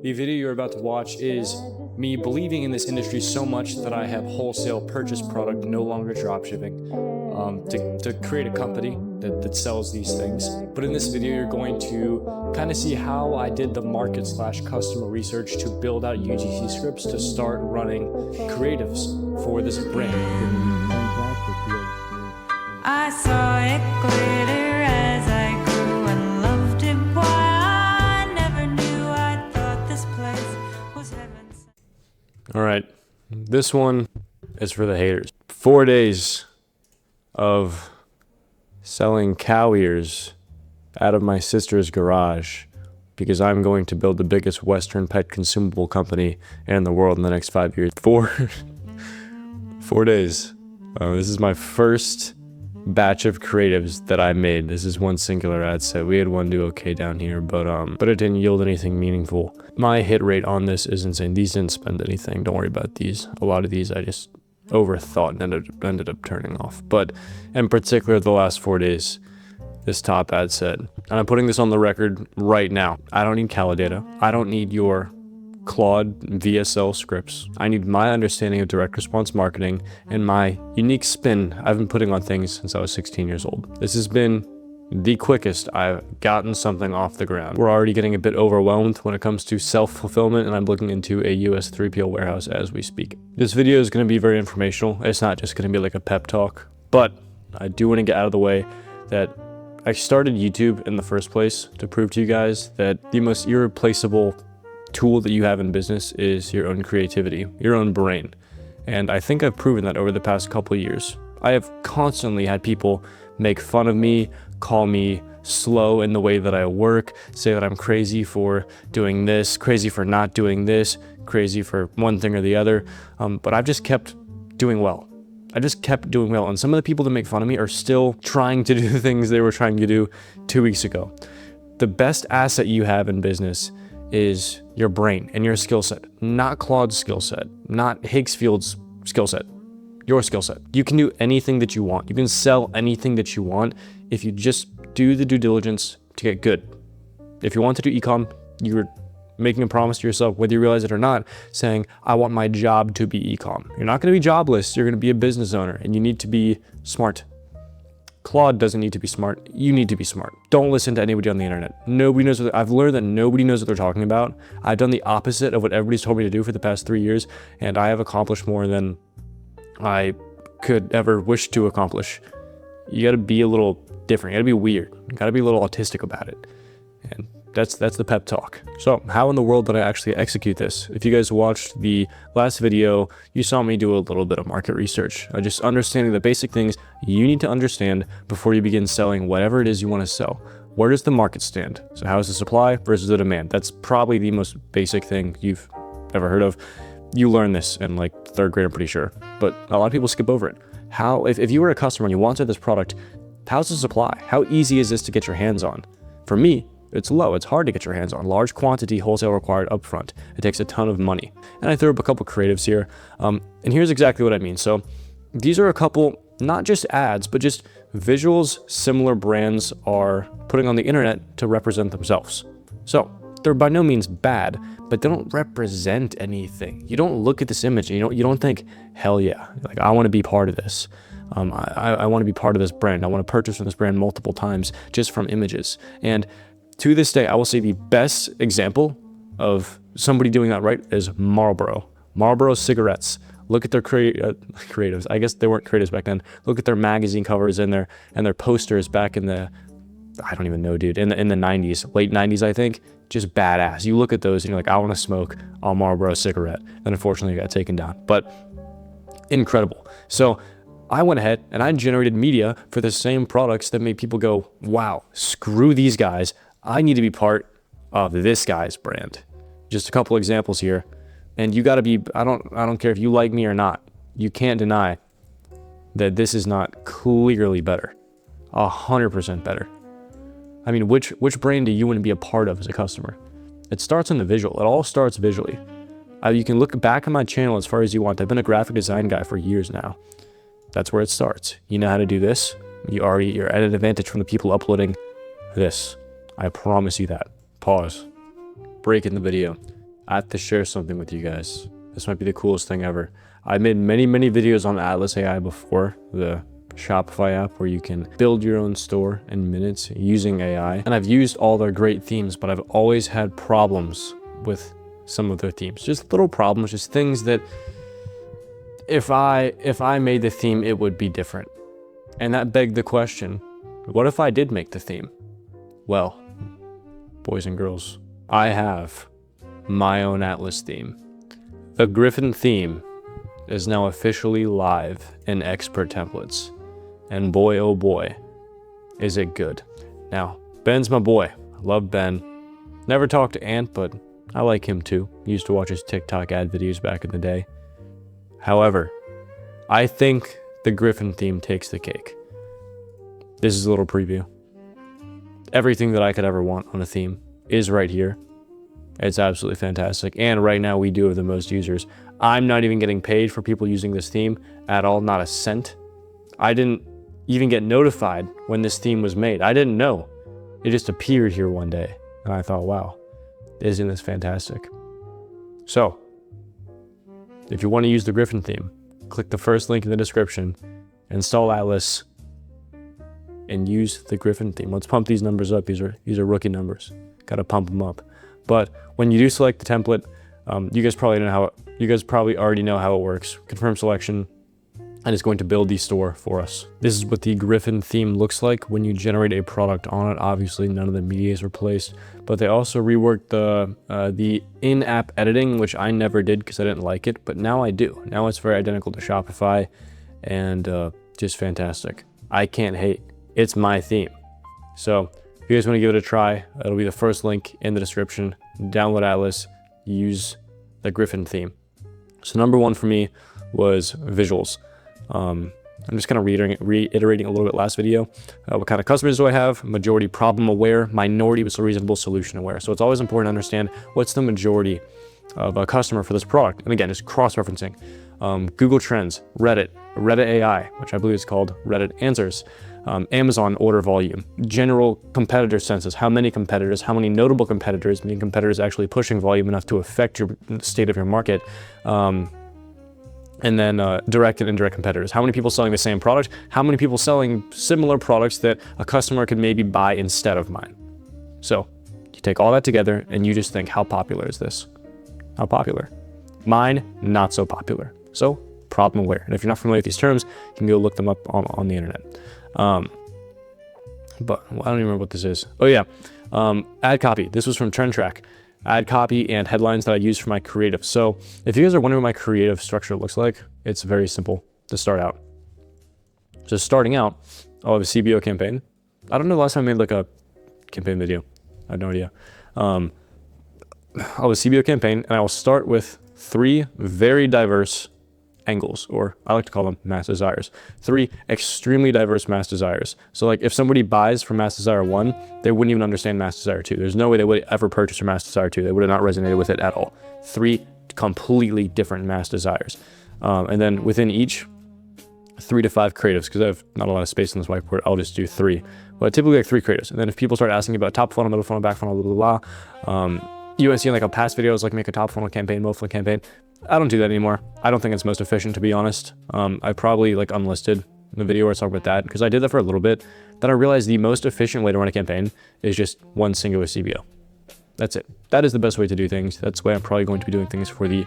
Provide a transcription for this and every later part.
The video you're about to watch is me believing in this industry so much that I have wholesale purchase product, no longer dropshipping, to create a company that sells these things. But in this video, you're going to kind of see how I did the market/customer research to build out UGC scripts to start running creatives for this brand. I saw it glitter as I grew and loved it. Why I never knew. I thought this place was heaven. All right, this one is for the haters. 4 days of selling cow ears out of my sister's garage because I'm going to build the biggest Western pet consumable company in the world in the next 5 years. 4 days. This is my first batch of creatives that I made. This is one singular ad set. We had one do okay down here, but it didn't yield anything meaningful. My hit rate on this is insane. These didn't spend anything. Don't worry about these. A lot of these I just overthought and ended up turning off. But in particular, the last 4 days, this top ad set. And I'm putting this on the record right now. I don't need Calidata. I don't need your Claude VSL scripts. I need my understanding of direct response marketing and my unique spin I've been putting on things since I was 16 years old. This has been the quickest I've gotten something off the ground. We're already getting a bit overwhelmed when it comes to self-fulfillment, and I'm looking into a US 3PL warehouse as we speak. This video is going to be very informational. It's not just going to be like a pep talk, but I do want to get out of the way that I started YouTube in the first place to prove to you guys that the most irreplaceable tool that you have in business is your own creativity, your own brain. And I think I've proven that over the past couple of years. I have constantly had people make fun of me, call me slow in the way that I work, say that I'm crazy for doing this, crazy for not doing this, crazy for one thing or the other. But I've just kept doing well. I just kept doing well. And some of the people that make fun of me are still trying to do things they were trying to do 2 weeks ago. The best asset you have in business is your brain and your skill set, not Claude's skill set, not Higgsfield's skill set, your skill set. You can do anything that you want. You can sell anything that you want if you just do the due diligence to get good. If you want to do ecom, you're making a promise to yourself, whether you realize it or not, saying, I want my job to be ecom. You're not going to be jobless. You're going to be a business owner, and you need to be smart. Claude doesn't need to be smart. You need to be smart. Don't listen to anybody on the internet. Nobody knows what I've learned that nobody knows what they're talking about. I've done the opposite of what everybody's told me to do for the past 3 years, and I have accomplished more than I could ever wish to accomplish. You got to be a little different. You got to be weird. You got to be a little autistic about it. And that's the pep talk. So how in the world did I actually execute this? If you guys watched the last video, you saw me do a little bit of market research. Just understanding the basic things you need to understand before you begin selling whatever it is you want to sell. Where does the market stand? So how is the supply versus the demand? That's probably the most basic thing you've ever heard of. You learn this in like 3rd grade, I'm pretty sure, but a lot of people skip over it. How, if you were a customer and you wanted this product, how's the supply? How easy is this to get your hands on? For me, it's low. It's hard to get your hands on. Large quantity, wholesale required upfront. It takes a ton of money. And I threw up a couple creatives here. And here's exactly what I mean. So these are a couple, not just ads, but just visuals similar brands are putting on the internet to represent themselves. So they're by no means bad, but they don't represent anything. You don't look at this image and you don't think, hell yeah, like I want to be part of this. I want to be part of this brand. I want to purchase from this brand multiple times just from images. And to this day, I will say the best example of somebody doing that right is Marlboro. Marlboro cigarettes. Look at their creatives. I guess they weren't creatives back then. Look at their magazine covers and their posters back in the, I don't even know, dude, in the 90s, late 90s, I think. Just badass. You look at those and you're like, I want to smoke a Marlboro cigarette. And unfortunately, it got taken down. But incredible. So I went ahead and I generated media for the same products that made people go, wow, screw these guys. I need to be part of this guy's brand. Just a couple examples here. And you got to be, I don't care if you like me or not. You can't deny that this is not clearly better. 100% better. I mean, which brand do you want to be a part of as a customer? It starts on the visual. It all starts visually. You can look back on my channel as far as you want. I've been a graphic design guy for years now. That's where it starts. You know how to do this. You're at an advantage from the people uploading this. I promise you that. Pause. Break in the video. I have to share something with you guys. This might be the coolest thing ever. I made many videos on Atlas AI before, the Shopify app where you can build your own store in minutes using AI. And I've used all their great themes, but I've always had problems with some of their themes. Just little problems, just things that if I made the theme, it would be different. And that begged the question, what if I did make the theme? Well, boys and girls, I have my own Atlas theme. The Griffin theme is now officially live in expert templates. And boy, oh boy, is it good. Now, Ben's my boy. I love Ben. Never talked to Ant, but I like him too. Used to watch his TikTok ad videos back in the day. However, I think the Griffin theme takes the cake. This is a little preview. Everything that I could ever want on a theme is right here. It's absolutely fantastic. And right now we do have the most users. I'm not even getting paid for people using this theme at all, not a cent. I didn't even get notified when this theme was made. I didn't know. It just appeared here one day. And I thought, wow, isn't this fantastic? So, if you want to use the Griffin theme, click the first link in the description, install Atlas, and use the Griffin theme. Let's pump these numbers up. These are rookie numbers. Gotta pump them up. But when you do select the template, you guys probably already know how it works. Confirm selection, and it's going to build the store for us. This is what the Griffin theme looks like when you generate a product on it. Obviously, none of the media is replaced, but they also reworked the in-app editing, which I never did because I didn't like it, but now I do. Now it's very identical to Shopify, and just fantastic. I can't hate. It's my theme. So if you guys want to give it a try, it'll be the first link in the description. Download Atlas, use the Griffin theme. So number one for me was visuals. I'm just kind of reiterating a little bit last video. What kind of customers do I have? Majority problem aware, minority was reasonable solution aware. So it's always important to understand what's the majority of a customer for this product. And again, it's cross-referencing. Google Trends, Reddit AI, which I believe is called Reddit Answers, Amazon order volume, general competitor census, how many competitors, how many notable competitors, meaning competitors actually pushing volume enough to affect your state of your market, and then direct and indirect competitors. How many people selling the same product? How many people selling similar products that a customer could maybe buy instead of mine? So you take all that together and you just think, how popular is this? How popular? Mine, not so popular. So problem aware. And if you're not familiar with these terms, you can go look them up on the internet. But I don't even remember what this is. Oh yeah, ad copy. This was from Trend Track. Ad copy and headlines that I use for my creative. So if you guys are wondering what my creative structure looks like, it's very simple to start out. Just starting out, I'll have a CBO campaign. I don't know the last time I made like a campaign video. I have no idea. I'll have a CBO campaign and I will start with 3 very diverse angles, or I like to call them mass desires. 3 extremely diverse mass desires. So like if somebody buys from mass desire 1, they wouldn't even understand mass desire 2. There's no way they would ever purchase from mass desire 2. They would have not resonated with it at all. 3 completely different mass desires. And then within each, 3 to 5 creatives, because I have not a lot of space on this whiteboard, I'll just do 3. But typically like 3 creatives. And then if people start asking about top funnel, middle funnel, back funnel, blah, blah, blah, you want to see in like a past videos, like make a top funnel campaign, middle funnel campaign. I don't do that anymore. I don't think it's most efficient, to be honest. I probably like unlisted the video where I talk about that because I did that for a little bit. Then I realized the most efficient way to run a campaign is just one singular CBO. That's it. That is the best way to do things. That's the way I'm probably going to be doing things for the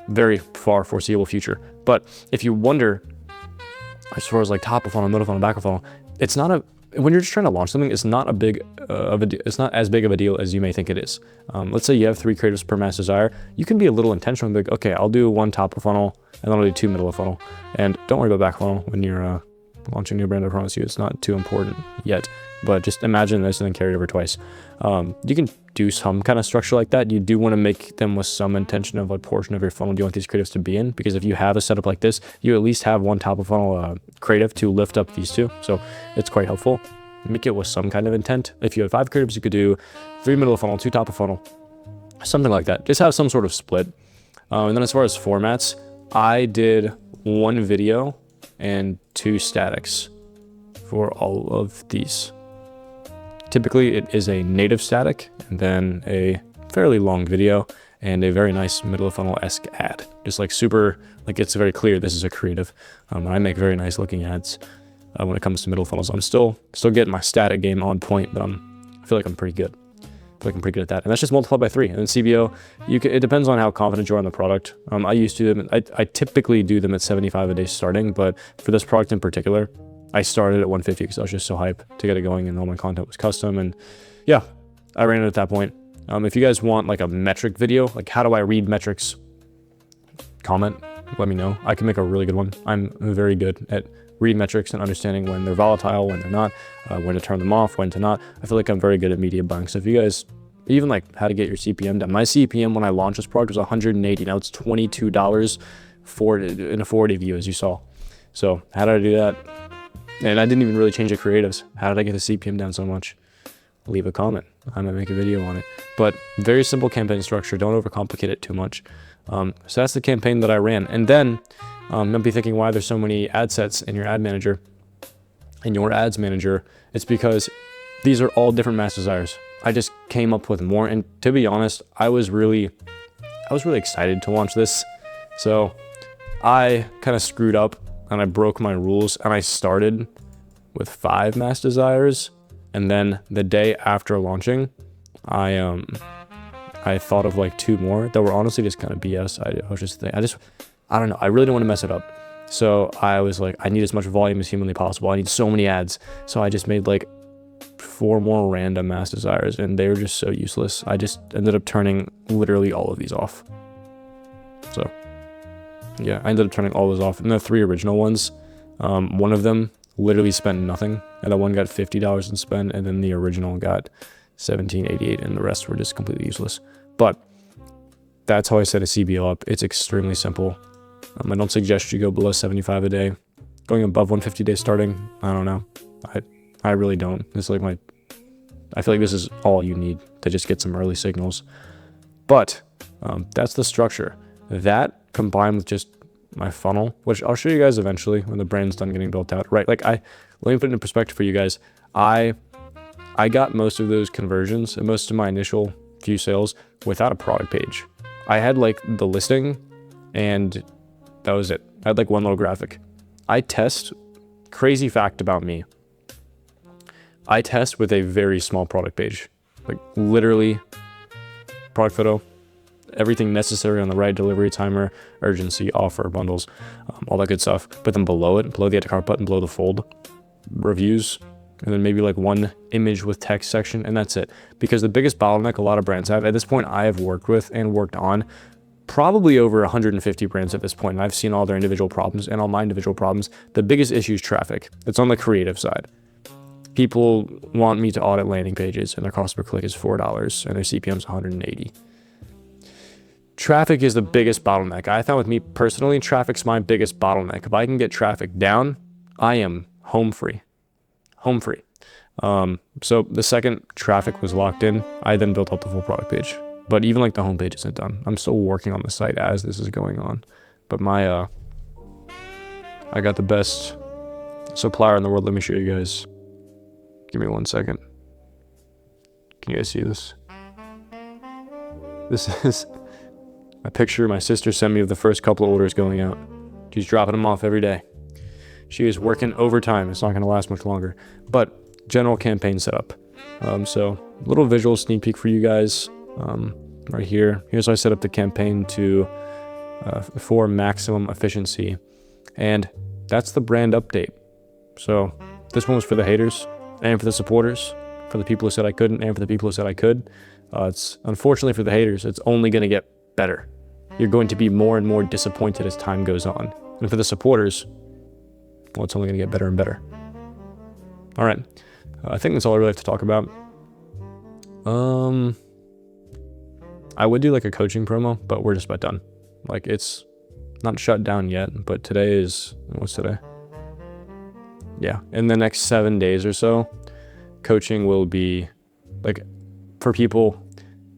very far foreseeable future. But if you wonder, as far as like top of funnel, middle funnel, back of funnel, it's not when you're just trying to launch something, it's not it's not as big of a deal as you may think it is. Let's say you have 3 creatives per mass desire. You can be a little intentional and be like, okay, I'll do 1 top of funnel and then I'll do 2 middle of funnel. And don't worry about back funnel when you're launching a new brand. I promise you, it's not too important yet. But just imagine this and then carry it over twice. You can do some kind of structure like that. You do want to make them with some intention of what portion of your funnel do you want these creatives to be in. Because if you have a setup like this, you at least have 1 top of funnel creative to lift up these 2. So it's quite helpful. Make it with some kind of intent. If you have 5 creatives, you could do 3 middle of funnel, 2 top of funnel, something like that. Just have some sort of split. And then as far as formats, I did 1 video and 2 statics for all of these. Typically it is a native static and then a fairly long video and a very nice middle of funnel-esque ad. Just like super, like it's very clear this is a creative. And I make very nice looking ads when it comes to middle funnels. I'm still getting my static game on point, but I feel like I'm pretty good. I feel like I'm pretty good at that. And that's just multiplied by 3. And then CBO, it depends on how confident you are in the product. I used to do them, I typically do them at 75 a day starting, but for this product in particular, I started at 150 because I was just so hyped to get it going, and all my content was custom. And yeah, I ran it at that point. If you guys want like a metric video, like how do I read metrics, comment, let me know. I can make a really good one. I'm very good at reading metrics and understanding when they're volatile, when they're not, when to turn them off, when to not. I feel like I'm very good at media buying. So if you guys, even like how to get your CPM down. My CPM when I launched this product was 180. Now it's $22 in a 4-day view, as you saw. So how did I do that? And I didn't even really change the creatives. How did I get the CPM down so much? Leave a comment. I might make a video on it. But very simple campaign structure. Don't overcomplicate it too much. So that's the campaign that I ran. And then don't be thinking why there's so many ad sets in your ad manager, in your ads manager. It's because these are all different mass desires. I just came up with more. And to be honest, I was really excited to launch this. So I kind of screwed up and I broke my rules, and I started with 5 mass desires. And then the day after launching, I thought of like 2 more that were honestly just kind of BS. I don't know. I really don't want to mess it up. So I was like, I need as much volume as humanly possible. I need so many ads. So I just made like 4 more random mass desires, and they were just so useless. I just ended up turning literally all of these off. So yeah, I ended up turning all those off. And the 3 original ones, one of them literally spent nothing, and the one got $50 in spend, and then the original got $17.88, and the rest were just completely useless. But that's how I set a CBO up. It's extremely simple. I don't suggest you go below 75 a day. Going above 150 a day starting, I don't know. I really don't. It's like I feel like this is all you need to just get some early signals. But that's the structure. That combined with just my funnel, which I'll show you guys eventually when the brand's done getting built out, right? Like let me put it in perspective for you guys. I got most of those conversions and most of my initial few sales without a product page. I had like the listing, and that was it. I had like one little graphic. Crazy fact about me, I test with a very small product page, like literally product photo, everything necessary on the right, delivery timer, urgency, offer, bundles, all that good stuff. But then below it, below the add to cart button, below the fold, reviews, and then maybe like one image with text section, and that's it. Because the biggest bottleneck a lot of brands have, at this point I have worked with and worked on probably over 150 brands at this point, and I've seen all their individual problems and all my individual problems. The biggest issue is traffic. It's on the creative side. People want me to audit landing pages, and their cost per click is $4 and their CPM is 180. Traffic is the biggest bottleneck. I found with me personally, traffic's my biggest bottleneck. If I can get traffic down, I am home free. So the second traffic was locked in, I then built up the full product page. But even like the homepage isn't done. I'm still working on the site as this is going on. But I got the best supplier in the world. Let me show you guys. Give me 1 second. Can you guys see this? This is a picture my sister sent me of the first couple of orders going out. She's dropping them off every day. She is working overtime. It's not going to last much longer. But general campaign setup. So little visual sneak peek for you guys. Right here. Here's how I set up the campaign for maximum efficiency. And that's the brand update. So this one was for the haters and for the supporters, for the people who said I couldn't and for the people who said I could. It's unfortunately for the haters, it's only going to get better. You're going to be more and more disappointed as time goes on. And for the supporters, well, it's only going to get better and better. All right. I think that's all I really have to talk about. I would do like a coaching promo, but we're just about done. Like it's not shut down yet, but what's today? Yeah, in the next 7 days or so, coaching will be like for people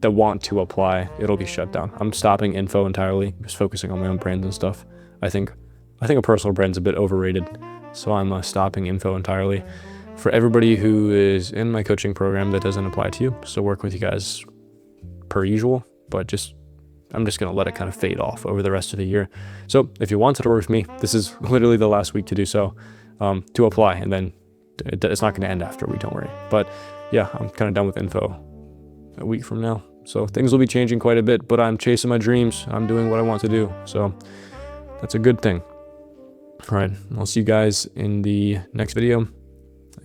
that want to apply, it'll be shut down. I'm stopping info entirely, just focusing on my own brands and stuff. I think a personal brand's a bit overrated, so I'm stopping info entirely for everybody who is in my coaching program that doesn't apply to you. So work with you guys per usual, but just I'm just going to let it kind of fade off over the rest of the year. So if you wanted to work with me, this is literally the last week to do so, to apply, and then it's not going to end after a week, don't worry. But yeah, I'm kind of done with info a week from now. So things will be changing quite a bit, but I'm chasing my dreams. I'm doing what I want to do. So that's a good thing. All right, I'll see you guys in the next video,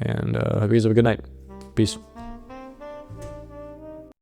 and hope you guys have a good night. Peace.